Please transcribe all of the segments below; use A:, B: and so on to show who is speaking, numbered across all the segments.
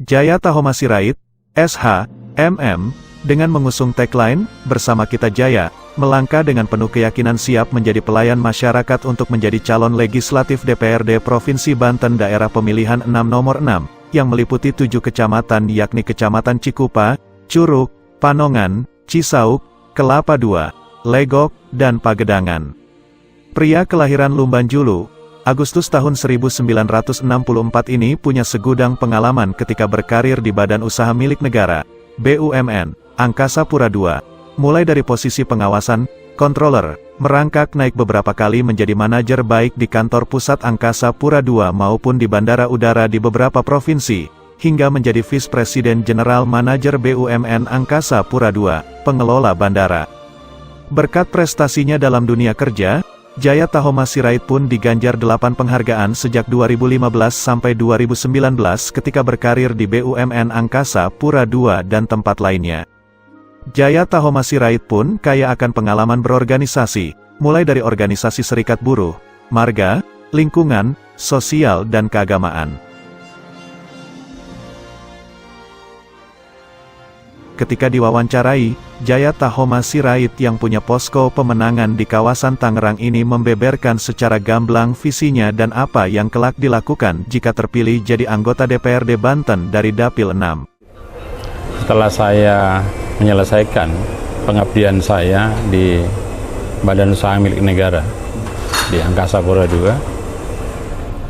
A: Jaya Tahoma Sirait, SH, MM, dengan mengusung tagline, "Bersama Kita Jaya", melangkah dengan penuh keyakinan siap menjadi pelayan masyarakat untuk menjadi calon legislatif DPRD Provinsi Banten daerah pemilihan 6 nomor 6, yang meliputi 7 kecamatan yakni Kecamatan Cikupa, Curug, Panongan, Cisauk, Kelapa II, Legok, dan Pagedangan. Pria kelahiran Lumbanjulu, Agustus tahun 1964 ini punya segudang pengalaman ketika berkarir di badan usaha milik negara, BUMN, Angkasa Pura II. Mulai dari posisi pengawasan, controller, merangkak naik beberapa kali menjadi manajer baik di kantor pusat Angkasa Pura II maupun di bandara udara di beberapa provinsi, hingga menjadi Vice President General Manager BUMN Angkasa Pura II, pengelola bandara. Berkat prestasinya dalam dunia kerja, Jaya Tahoma Sirait pun diganjar 8 penghargaan sejak 2015 sampai 2019 ketika berkarir di BUMN Angkasa Pura II dan tempat lainnya. Jaya Tahoma Sirait pun kaya akan pengalaman berorganisasi, mulai dari organisasi serikat buruh, marga, lingkungan, sosial dan keagamaan. Ketika diwawancarai, Jaya Tahoma Sirait yang punya posko pemenangan di kawasan Tangerang ini membeberkan secara gamblang visinya dan apa yang kelak dilakukan jika terpilih jadi anggota DPRD Banten dari Dapil 6.
B: Setelah saya menyelesaikan pengabdian saya di Badan Usaha Milik Negara di Angkasa Pura II,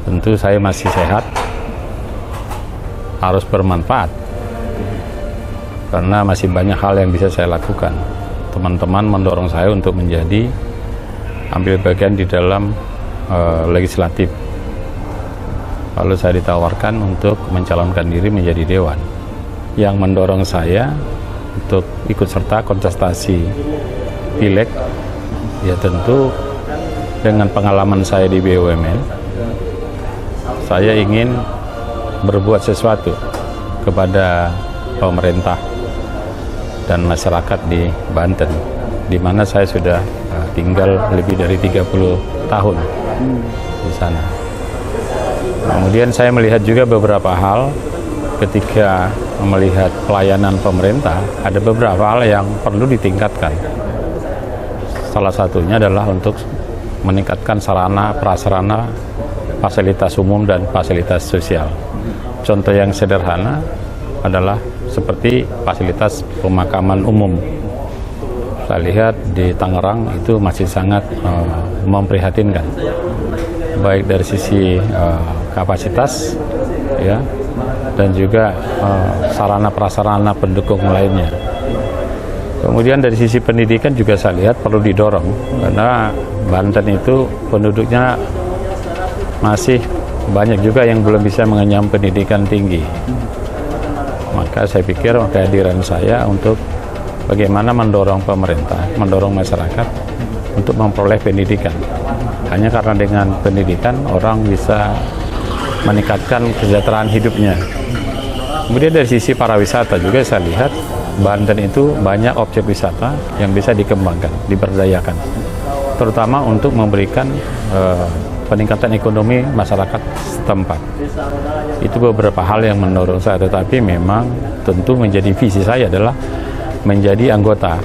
B: tentu saya masih sehat, harus bermanfaat, karena masih banyak hal yang bisa saya lakukan. Teman-teman mendorong saya untuk ambil bagian di dalam legislatif. Lalu saya ditawarkan untuk mencalonkan diri menjadi dewan. Yang mendorong saya untuk ikut serta kontestasi pileg, ya tentu dengan pengalaman saya di BUMN, saya ingin berbuat sesuatu kepada pemerintah dan masyarakat di Banten, di mana saya sudah tinggal lebih dari 30 tahun di sana. Kemudian saya melihat juga beberapa hal ketika melihat pelayanan pemerintah, ada beberapa hal yang perlu ditingkatkan. Salah satunya adalah untuk meningkatkan sarana, prasarana, fasilitas umum dan fasilitas sosial. Contoh yang sederhana adalah seperti fasilitas pemakaman umum. Saya lihat di Tangerang itu masih sangat memprihatinkan, baik dari sisi kapasitas, ya, dan juga sarana prasarana pendukung lainnya. Kemudian dari sisi pendidikan juga saya lihat perlu didorong, karena Banten itu penduduknya masih banyak juga yang belum bisa mengenyam pendidikan tinggi. Maka saya pikir kehadiran saya untuk bagaimana mendorong pemerintah, mendorong masyarakat untuk memperoleh pendidikan. Hanya karena dengan pendidikan orang bisa meningkatkan kesejahteraan hidupnya. Kemudian dari sisi pariwisata juga saya lihat Banten itu banyak objek wisata yang bisa dikembangkan, diberdayakan, terutama untuk memberikan peningkatan ekonomi masyarakat setempat. Itu beberapa hal yang mendorong saya, tetapi memang tentu menjadi visi saya adalah menjadi anggota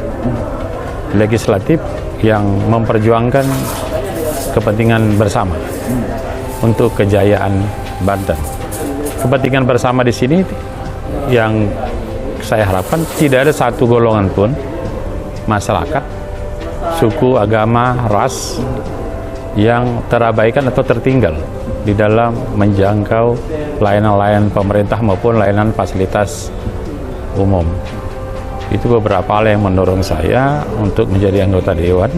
B: legislatif yang memperjuangkan kepentingan bersama untuk kejayaan Banten. Kepentingan bersama di sini yang saya harapkan tidak ada satu golongan pun masyarakat, suku, agama, ras yang terabaikan atau tertinggal di dalam menjangkau layanan-layanan pemerintah maupun layanan fasilitas umum. Itu beberapa hal yang mendorong saya untuk menjadi anggota dewan.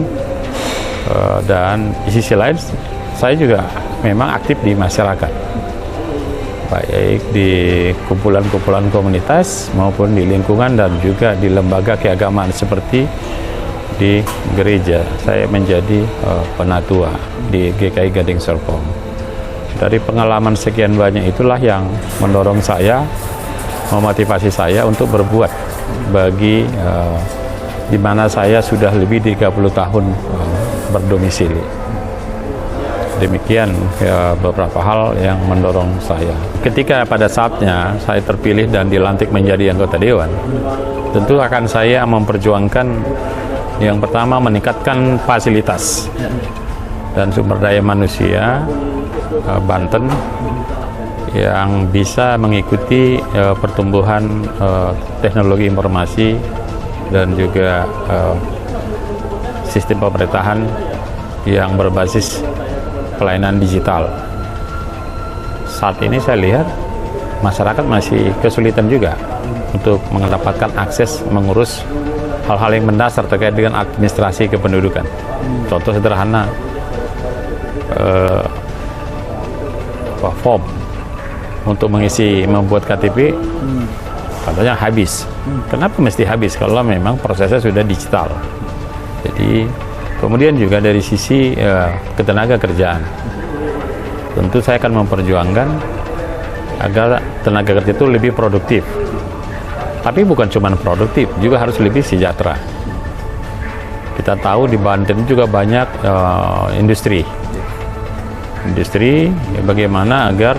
B: Dan di sisi lain saya juga memang aktif di masyarakat, baik di kumpulan-kumpulan komunitas maupun di lingkungan dan juga di lembaga keagamaan seperti di gereja. Saya menjadi penatua di GKI Gading Serpong. Dari pengalaman sekian banyak itulah yang mendorong saya, memotivasi saya untuk berbuat bagi di mana saya sudah lebih 30 tahun berdomisili. Demikian beberapa hal yang mendorong saya. Ketika pada saatnya saya terpilih dan dilantik menjadi anggota dewan, tentu akan saya memperjuangkan yang pertama meningkatkan fasilitas dan sumber daya manusia Banten yang bisa mengikuti pertumbuhan teknologi informasi dan juga sistem pemerintahan yang berbasis pelayanan digital. Saat ini saya lihat masyarakat masih kesulitan juga untuk mendapatkan akses mengurus hal-hal yang mendasar terkait dengan administrasi kependudukan. Contoh sederhana, form untuk membuat KTP katanya habis. Kenapa mesti habis kalau memang prosesnya sudah digital? Jadi kemudian juga dari sisi ketenaga kerjaan, tentu saya akan memperjuangkan agar tenaga kerja itu lebih produktif. Tapi bukan cuma produktif, juga harus lebih sejahtera. Kita tahu di Banten juga banyak industri, bagaimana agar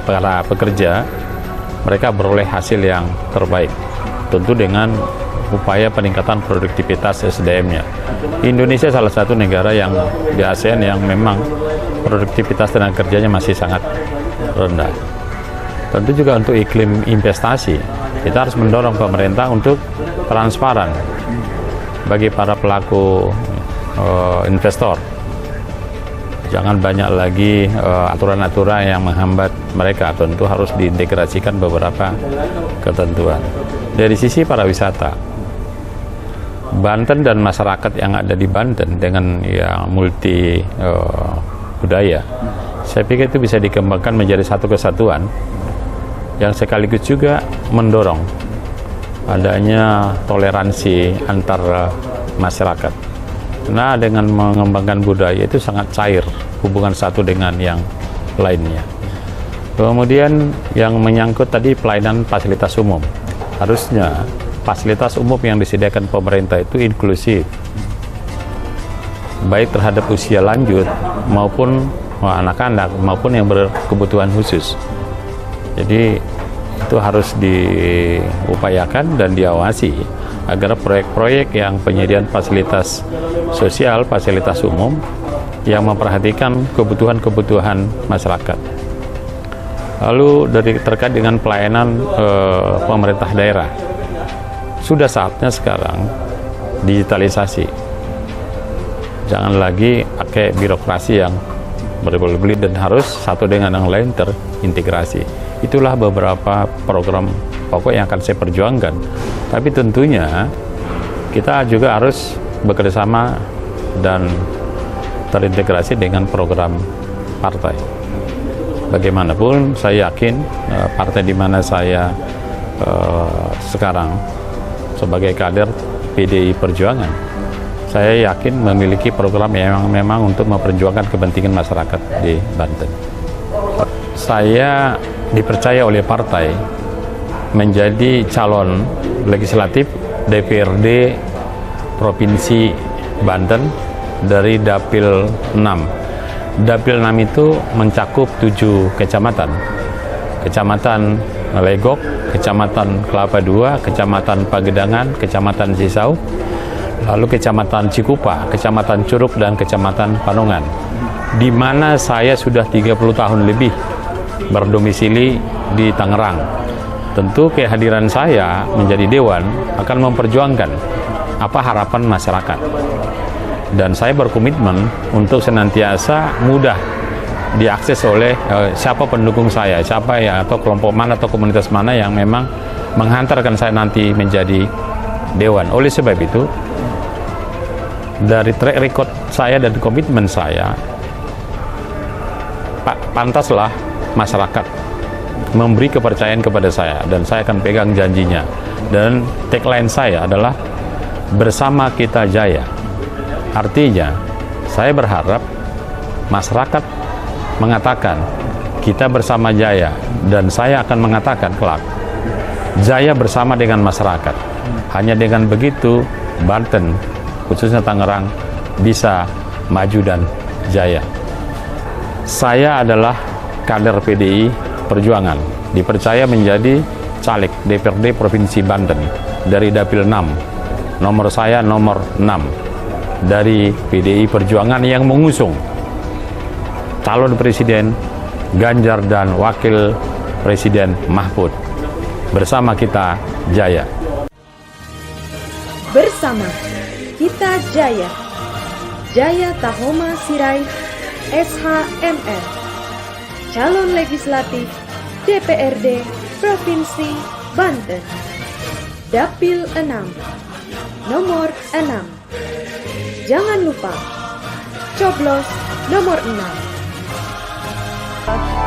B: para pekerja mereka beroleh hasil yang terbaik, tentu dengan upaya peningkatan produktivitas SDM-nya. Indonesia salah satu negara yang di ASEAN yang memang produktivitas tenaga kerjanya masih sangat rendah. Tentu juga untuk iklim investasi, kita harus mendorong pemerintah untuk transparan bagi para pelaku investor. Jangan banyak lagi aturan-aturan yang menghambat mereka, tentu harus diintegrasikan beberapa ketentuan. Dari sisi para wisata, Banten dan masyarakat yang ada di Banten dengan yang multi budaya, saya pikir itu bisa dikembangkan menjadi satu kesatuan yang sekaligus juga mendorong adanya toleransi antar masyarakat. Karena dengan mengembangkan budaya itu sangat cair hubungan satu dengan yang lainnya. Kemudian yang menyangkut tadi pelayanan fasilitas umum, harusnya fasilitas umum yang disediakan pemerintah itu inklusif, baik terhadap usia lanjut maupun anak-anak maupun yang berkebutuhan khusus. Jadi itu harus diupayakan dan diawasi agar proyek-proyek yang penyediaan fasilitas sosial, fasilitas umum yang memperhatikan kebutuhan-kebutuhan masyarakat. Lalu terkait dengan pelayanan pemerintah daerah, sudah saatnya sekarang digitalisasi. Jangan lagi pakai birokrasi yang berbelit-belit dan harus satu dengan yang lain terintegrasi. Itulah beberapa program pokok yang akan saya perjuangkan. Tapi tentunya kita juga harus bekerjasama dan terintegrasi dengan program partai. Bagaimanapun saya yakin partai di mana saya sekarang sebagai kader PDI Perjuangan, saya yakin memiliki program yang memang untuk memperjuangkan kepentingan masyarakat di Banten. Saya dipercaya oleh partai menjadi calon legislatif DPRD Provinsi Banten dari Dapil 6. Dapil 6 itu mencakup 7 kecamatan. Kecamatan Legok, Kecamatan Kelapa II, Kecamatan Pagedangan, Kecamatan Cisau, lalu Kecamatan Cikupa, Kecamatan Curug, dan Kecamatan Panongan, di mana saya sudah 30 tahun lebih berdomisili di Tangerang. Tentu kehadiran saya menjadi dewan akan memperjuangkan apa harapan masyarakat. Dan saya berkomitmen untuk senantiasa mudah diakses oleh siapa pendukung saya, siapa ya, atau kelompok mana atau komunitas mana yang memang menghantarkan saya nanti menjadi dewan. Oleh sebab itu, dari track record saya dan komitmen saya, pantaslah masyarakat memberi kepercayaan kepada saya, dan saya akan pegang janjinya. Dan tagline saya adalah bersama kita jaya. Artinya, saya berharap masyarakat mengatakan kita bersama Jaya, dan saya akan mengatakan kelak Jaya bersama dengan masyarakat. Hanya dengan begitu Banten, khususnya Tangerang, bisa maju dan jaya. Saya adalah kader PDI Perjuangan, dipercaya menjadi caleg DPRD Provinsi Banten dari Dapil 6. Nomor saya nomor 6 dari PDI Perjuangan yang mengusung calon presiden Ganjar dan wakil presiden Mahfud. Bersama kita jaya.
C: Bersama kita jaya. Jaya Tahoma Sirait, SHMR, calon legislatif DPRD Provinsi Banten, Dapil 6, nomor 6. Jangan lupa, coblos nomor 6.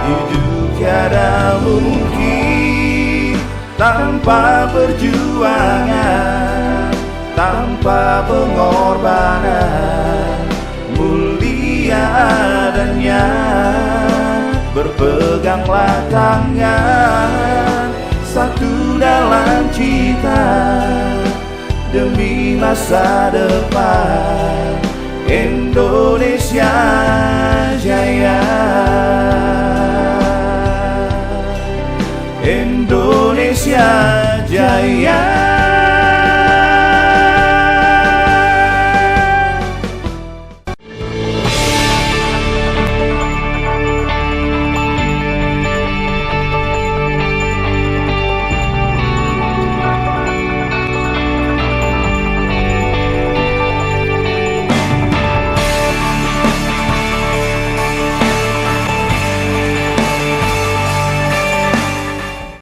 D: Hidup tiada mungkin tanpa perjuangan, tanpa pengorbanan, mulia adanya. Berpeganglah tangan, satu dalam cita, demi masa depan Indonesia jaya. Indonesia jaya.